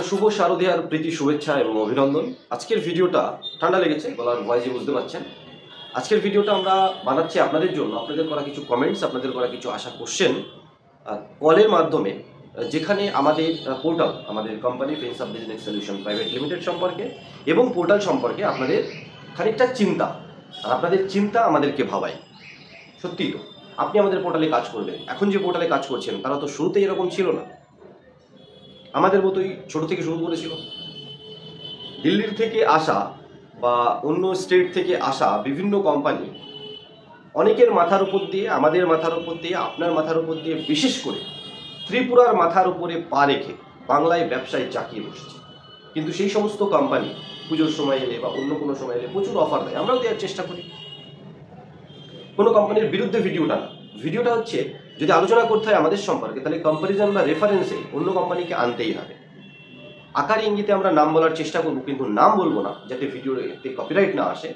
শুভ শারদীয়ার প্রীতি শুভেচ্ছা এবং অভিনন্দন। আজকের ভিডিওটা ঠান্ডা লেগেছে, গলার ভয়েসে বুঝতে পারছেন। আজকের ভিডিওটা আমরা বানাচ্ছি আপনাদের জন্য, আপনাদের করা কিছু কমেন্টস, আপনাদের করা কিছু আশা কোশ্চেন কলের মাধ্যমে, যেখানে আমাদের পোর্টাল, আমাদের company friends of business solution private limited সম্পর্কে এবং পোর্টাল সম্পর্কে আপনাদের খানিকটা চিন্তা, আর আপনাদের চিন্তা আমাদেরকে ভাবায়। সত্যিই তো, আপনি আমাদের পোর্টালে কাজ করবেন। এখন যে পোর্টালে কাজ করছেন তারা তো শুরুতেই এরকম ছিল না, আমাদের মতোই ছোট থেকে শুরু করেছিল। দিল্লির থেকে আসা বা অন্য স্টেট থেকে আসা বিভিন্ন কোম্পানি অনেকের মাথার উপর দিয়ে, আমাদের মাথার উপর দিয়ে, আপনার মাথার উপর দিয়ে, বিশেষ করে ত্রিপুরার মাথার উপরে পা রেখে বাংলায় ব্যবসায় চাকিয়ে বসেছে। কিন্তু সেই সমস্ত কোম্পানি পুজোর সময় এলে বা অন্য কোনো সময় এলে প্রচুর অফার দেয়, আমরাও দেওয়ার চেষ্টা করি। কোনো কোম্পানির বিরুদ্ধে ভিডিওটা না, ভিডিওটা হচ্ছে যদি আলোচনা করতে হয় আমাদের সম্পর্কে, তাহলে কম্পারিজন বা রেফারেন্সে অন্য কোম্পানিকে আনতেই হবে। আকার ইঙ্গিতে আমরা নাম বলার চেষ্টা করব, কিন্তু নাম বলবো না, যাতে ভিডিওতে কপিরাইট না আসে।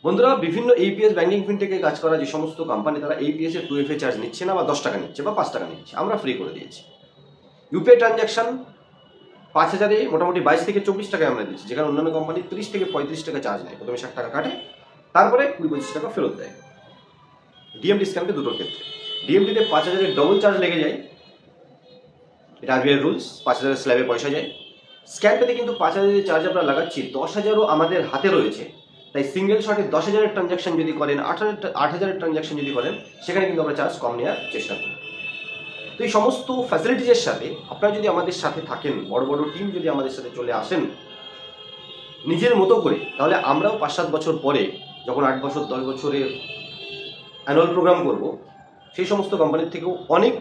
বন্ধুরা, বিভিন্ন এপিএস ব্যাংকিং ফিনটেকে কাজ করা যে সমস্ত কোম্পানি, তারা এপিএস এর 2FA চার্জ নিচ্ছে না, বা 10 টাকা নিচ্ছে বা 5 টাকা নিচ্ছে, আমরা ফ্রি করে দিয়েছি। ইউপিআই ট্রানজ্যাকশন 5000-এ মোটামুটি 22 থেকে 24 টাকায় আমরা দিচ্ছি, যেখানে অন্যান্য কোম্পানি 30 থেকে 35 টাকা চার্জ নেয়। প্রথমে 60 টাকা কাটে, তারপরে 20-25 টাকা ফেরত দেয়। ডিএমটি স্ক্যাম্পে দুটোর ক্ষেত্রে, ডিএমটিতে 5000-এর ডবল চার্জ লেগে যায়, এটা আরবিআই রুলস, 5000-এর স্ল্যাবে পয়সা যায়। স্ক্যাম্পেতে কিন্তু 5000-এর চার্জ আমরা লাগাচ্ছি, 10,000-ও আমাদের হাতে রয়েছে। তাই সিঙ্গেল শটে 10,000-এর ট্রানজ্যাকশন যদি করেন, 8,000-এর ট্রানজ্যাকশন যদি করেন, সেখানে কিন্তু আমরা চার্জ কম নেওয়ার চেষ্টা করি। তো এই সমস্ত ফ্যাসিলিটিসের সাথে আপনারা যদি আমাদের সাথে থাকেন, বড় বড় টিম যদি আমাদের সাথে চলে আসেন নিজের মতো করে, তাহলে আমরাও 5-7 বছর পরে, যখন 8 বছর 10 বছরের অ্যানুয়াল প্রোগ্রাম করব, সেই সমস্ত কোম্পানির থেকেও অনেক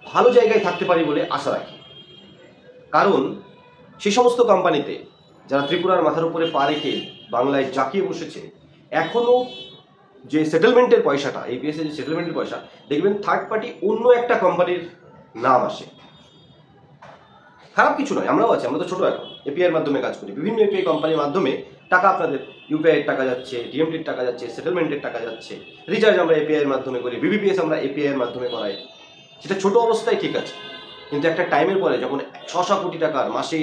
ভালো জায়গায় থাকতে পারি বলে আশা রাখি। কারণ সেই সমস্ত কোম্পানিতে যারা ত্রিপুরার মাথার উপরে পা রেখে বাংলায় জাকিয়ে বসেছে, এখনও যে সেটেলমেন্টের পয়সাটা, এপিএস এর যে সেটেলমেন্টের পয়সা, দেখবেন থার্ড পার্টি অন্য একটা কোম্পানির নাম আসে। খারাপ কিছু নয়, আমরাও আছি, আমরা তো ছোটো এখন এপিআই এর মাধ্যমে কাজ করি। বিভিন্ন এপিআই কোম্পানির মাধ্যমে টাকা আপনাদের ইউপিআই এর টাকা যাচ্ছে, ডিএমটির টাকা যাচ্ছে, সেটেলমেন্টের টাকা যাচ্ছে, রিচার্জ আমরা এপিআই এর মাধ্যমে করি, বিবিপিএস আমরা এপিআই এর মাধ্যমে করাই। সেটা ছোট অবস্থায় ঠিক আছে, কিন্তু একটা টাইমের পরে যখন 600 কোটি টাকার, মাসে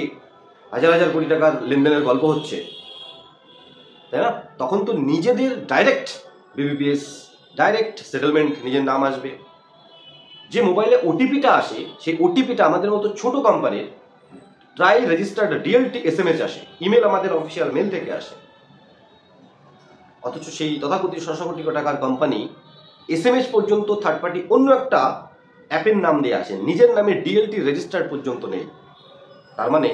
1000 কোটি টাকার লেনদেনের গল্প হচ্ছে, তাই না, তখন তো নিজেদের ডাইরেক্ট বিবিপিএস, ডাইরেক্ট সেটেলমেন্ট নিজের নাম আসবে। যে মোবাইলে ওটিপিটা আসে, সেই ওটিপিটা আমাদের মতো ছোট কোম্পানির ট্রাই রেজিস্টার্ড ডিএলটি এসএমএস আসে, ইমেল আমাদের অফিসিয়াল মেল থেকে আসে। অথচ সেই তথাকথিত 600 কোটি টাকার কোম্পানি এসএমএস পর্যন্ত থার্ড পার্টি অন্য একটা অ্যাপের নাম দিয়ে আসে, নিজের নামে ডিএলটি রেজিস্টার্ড পর্যন্ত নেই। তার মানে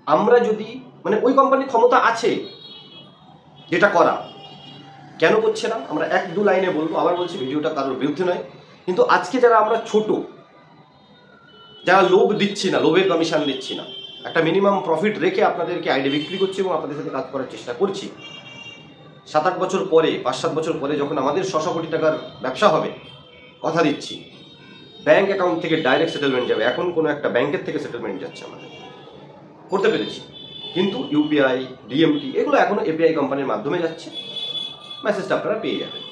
আমরা যদি, মানে ওই কোম্পানির ক্ষমতা আছে যেটা করা, কেন করছে না আমরা 1-2 লাইনে বলবো। আবার বলছি, ভিডিওটা কারোর বিরুদ্ধে নয়, কিন্তু আজকে যারা আমরা ছোট, যারা লোভ দিচ্ছি না, লোভের কমিশন দিচ্ছি না, একটা মিনিমাম প্রফিট রেখে আপনাদেরকে আইডি বিক্রি করছি এবং আপনাদের সাথে কাজ করার চেষ্টা করছি, 7-8 বছর পরে, 5-7 বছর পরে যখন আমাদের 600 কোটি টাকার ব্যবসা হবে, কথা দিচ্ছি, ব্যাংক অ্যাকাউন্ট থেকে ডাইরেক্ট সেটেলমেন্ট যাবে। এখন কোনো একটা ব্যাংকের থেকে সেটেলমেন্ট যাচ্ছে, আমাদের করতে পেরেছি, কিন্তু ইউপিআই, ডিএমটি এগুলো এখনো এপিআই কোম্পানির মাধ্যমে যাচ্ছে, মেসেজটা আপনারা পেয়ে যাবেন।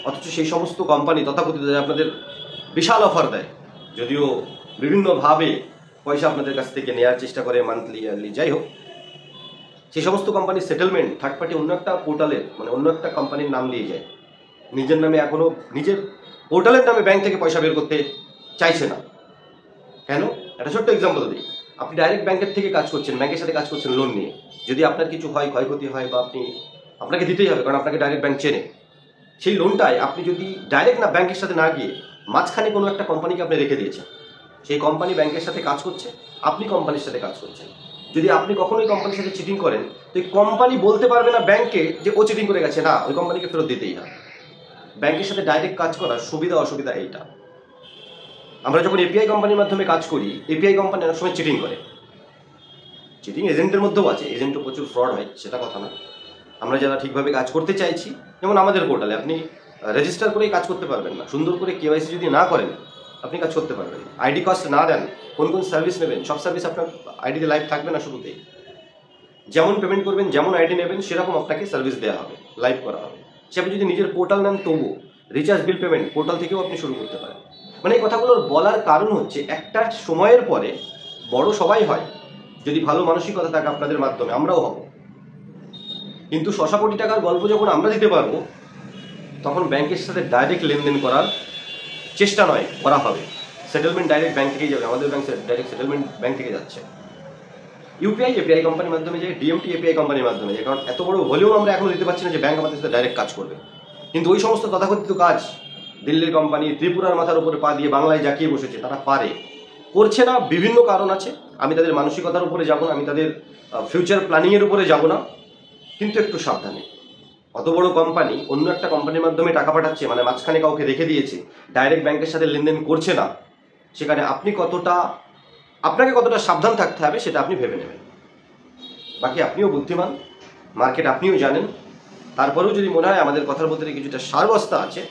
অথচ সেই সমস্ত কোম্পানি তথাকথিত আপনাদের বিশাল অফার দেয়, যদিও বিভিন্নভাবে পয়সা আপনাদের কাছ থেকে নেওয়ার চেষ্টা করে, মান্থলি, ইয়ারলি, যাই হোক, সেই সমস্ত কোম্পানির সেটেলমেন্ট থার্ড পার্টি অন্য একটা পোর্টালের, মানে অন্য একটা কোম্পানির নাম দিয়ে যায়, নিজের নামে এখনো নিজের পোর্টালের নামে ব্যাংক থেকে পয়সা বের করতে চাইছে না। কেন? একটা ছোট্ট এক্সাম্পল দিই। আপনি ডাইরেক্ট ব্যাংকের থেকে কাজ করছেন, ব্যাংকের সাথে কাজ করছেন লোন নিয়ে, যদি আপনার কিছু হয়, ক্ষয়ক্ষতি হয়, বা আপনাকে দিতেই হবে, কারণ আপনাকে ডাইরেক্ট ব্যাংক চেনে, সেই লোনটায় আপনি যদি ডাইরেক্ট না, ব্যাংকের সাথে না গিয়ে মাঝখানে কোনো একটা কোম্পানিকে আপনি রেখে দিয়েছেন, সেই কোম্পানি ব্যাংকের সাথে কাজ করছে, আপনি কোম্পানির সাথে কাজ করছেন, যদি আপনি কখনোই কোম্পানির সাথে চিটিং করেন, তো এই কোম্পানি বলতে পারবে না ব্যাংকে যে ও চিটিং করে গেছে, না, ওই কোম্পানিকে ফেরত দিতেই হবে। ব্যাংকের সাথে ডাইরেক্ট কাজ করার সুবিধা অসুবিধা এইটা। আমরা যখন এপিআই কোম্পানির মাধ্যমে কাজ করি, এপিআই কোম্পানি অনেক সময় চিটিং করে, চিটিং এজেন্টের মধ্যেও আছে, এজেন্টও প্রচুর ফ্রড হয়, সেটা কথা না। আমরা যারা ঠিকভাবে কাজ করতে চাইছি, যেমন আমাদের পোর্টালে আপনি রেজিস্টার করেই কাজ করতে পারবেন না, সুন্দর করে কেওয়াইসি যদি না করেন আপনি কাজ করতে পারবেন না, আইডি কস্ট না দেন, কোন কোন সার্ভিস নেবেন, সব সার্ভিস আপনার আইডিতে লাইভ থাকবে না। শুরুতেই যেমন পেমেন্ট করবেন, যেমন আইডি নেবেন, সেরকম আপনাকে সার্ভিস দেওয়া হবে, লাইভ করা হবে। সে আপনি যদি নিজের পোর্টাল নেন, তবুও রিচার্জ, বিল পেমেন্ট পোর্টাল থেকেও আপনি শুরু করতে পারেন। মানে এই কথাগুলোর বলার কারণ হচ্ছে একটা সময়ের পরে বড় সবাই হয়, যদি ভালো মানসিকতা থাকে আপনাদের মাধ্যমে আমরাও হব, কিন্তু 600 কোটি টাকার গল্প যখন আমরা দিতে পারবো তখন ব্যাংকের সাথে ডাইরেক্ট লেনদেন করার চেষ্টা নয়, করা হবে। সেটেলমেন্ট ডাইরেক্ট ব্যাংক থেকেই যাবে, আমাদের ব্যাংক ডাইরেক্ট সেটেলমেন্ট ব্যাংক থেকে যাচ্ছে। ইউপিআই এপিআই কোম্পানির মাধ্যমে যায়, ডিএমটি এপিআই কোম্পানির মাধ্যমে যায়, কারণ এত বড় ভলিউম আমরা এখনো দিতে পারছি না যে ব্যাংক আমাদের সাথে ডাইরেক্ট কাজ করবে। কিন্তু ওই সমস্ত তথাকথিত কাজ দিল্লির কোম্পানি ত্রিপুরার মাথার উপরে পা দিয়ে বাংলায় জাকিয়ে বসেছে, তারা পারে, করছে না, বিভিন্ন কারণ আছে। আমি তাদের মানসিকতার উপরে যাব না, আমি তাদের ফিউচার প্ল্যানিংয়ের উপরে যাব না, কিন্তু একটু সাবধানে। অত বড় কোম্পানি অন্য একটা কোম্পানির মাধ্যমে টাকা পাঠাচ্ছে, মানে মাঝখানে কাউকে রেখে দিয়েছে, ডাইরেক্ট ব্যাংকের সাথে লেনদেন করছে না, সেখানে আপনাকে কতটা সাবধান থাকতে হবে সেটা আপনি ভেবে নেবেন। বাকি আপনিও বুদ্ধিমান, মার্কেট আপনিও জানেন, তারপরেও যদি মনে হয় আমাদের কথার মধ্যে কিছুটা সারবস্তা আছে,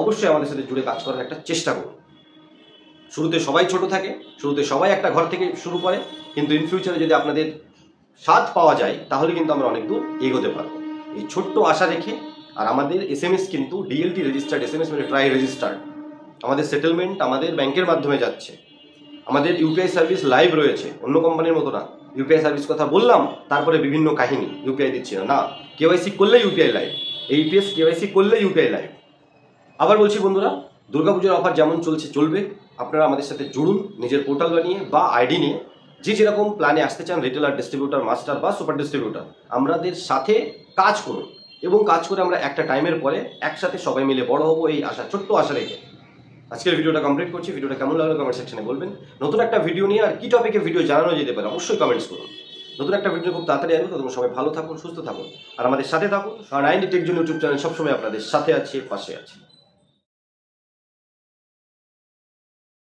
অবশ্যই আমাদের সাথে জুড়ে কাজ করার একটা চেষ্টা করুন। শুরুতে সবাই ছোট থাকে, শুরুতে সবাই একটা ঘর থেকে শুরু করে, কিন্তু ইন ফিউচারে যদি আপনাদের সাথ পাওয়া যায় তাহলে কিন্তু আমরা অনেক দূর এগোতে পারবো। এই ছোট্ট আশা রেখে, আর আমাদের এসএমএস কিন্তু ডিএলটি রেজিস্টার্ড এসএমএস, মানে ট্রাই রেজিস্টার্ড। আমাদের সেটেলমেন্ট আমাদের ব্যাংকের মাধ্যমে যাচ্ছে, আমাদের ইউপিআই সার্ভিস লাইভ রয়েছে, অন্য কোম্পানির মতো না। ইউপিআই সার্ভিস কথা বললাম, তারপরে বিভিন্ন কাহিনী, ইউপিআই দিচ্ছি না, কেওয়াইসি করলে ইউপিআই লাইভ, এইপিএস কেওয়াইসি করলে ইউপিআই লাইভ। আবার বলছি বন্ধুরা, দুর্গাপুজোর অফার যেমন চলছে চলবে, আপনারা আমাদের সাথে জুড়ুন নিজের পোর্টাল বানিয়ে বা আইডি নিয়ে। যে যেরকম প্ল্যানে আসতে চান, রিটেলার, ডিস্ট্রিবিউটার, মাস্টার বা সুপার ডিস্ট্রিবিউটার, আমাদের সাথে কাজ করুন এবং কাজ করে আমরা একটা টাইমের পরে একসাথে সবাই মিলে বড় হবো, এই আশা, ছোট্ট আশা রেখে আজকের ভিডিওটা কমপ্লিট করছি। ভিডিওটা কেমন লাগলো কমেন্ট সেকশনে বলবেন। নতুন একটা ভিডিও নিয়ে আর কি টপিকে ভিডিও জানানো যেতে পারে অবশ্যই কমেন্টস করুন। নতুন একটা ভিডিও খুব তাড়াতাড়ি আসবে, তখন সবাই ভালো থাকুন, সুস্থ থাকুন, আর আমাদের সাথে থাকুন। কারণ আইনি টেক জোন ইউটিউব চ্যানেল সবসময় আপনাদের সাথে আছে, পাশে আছে।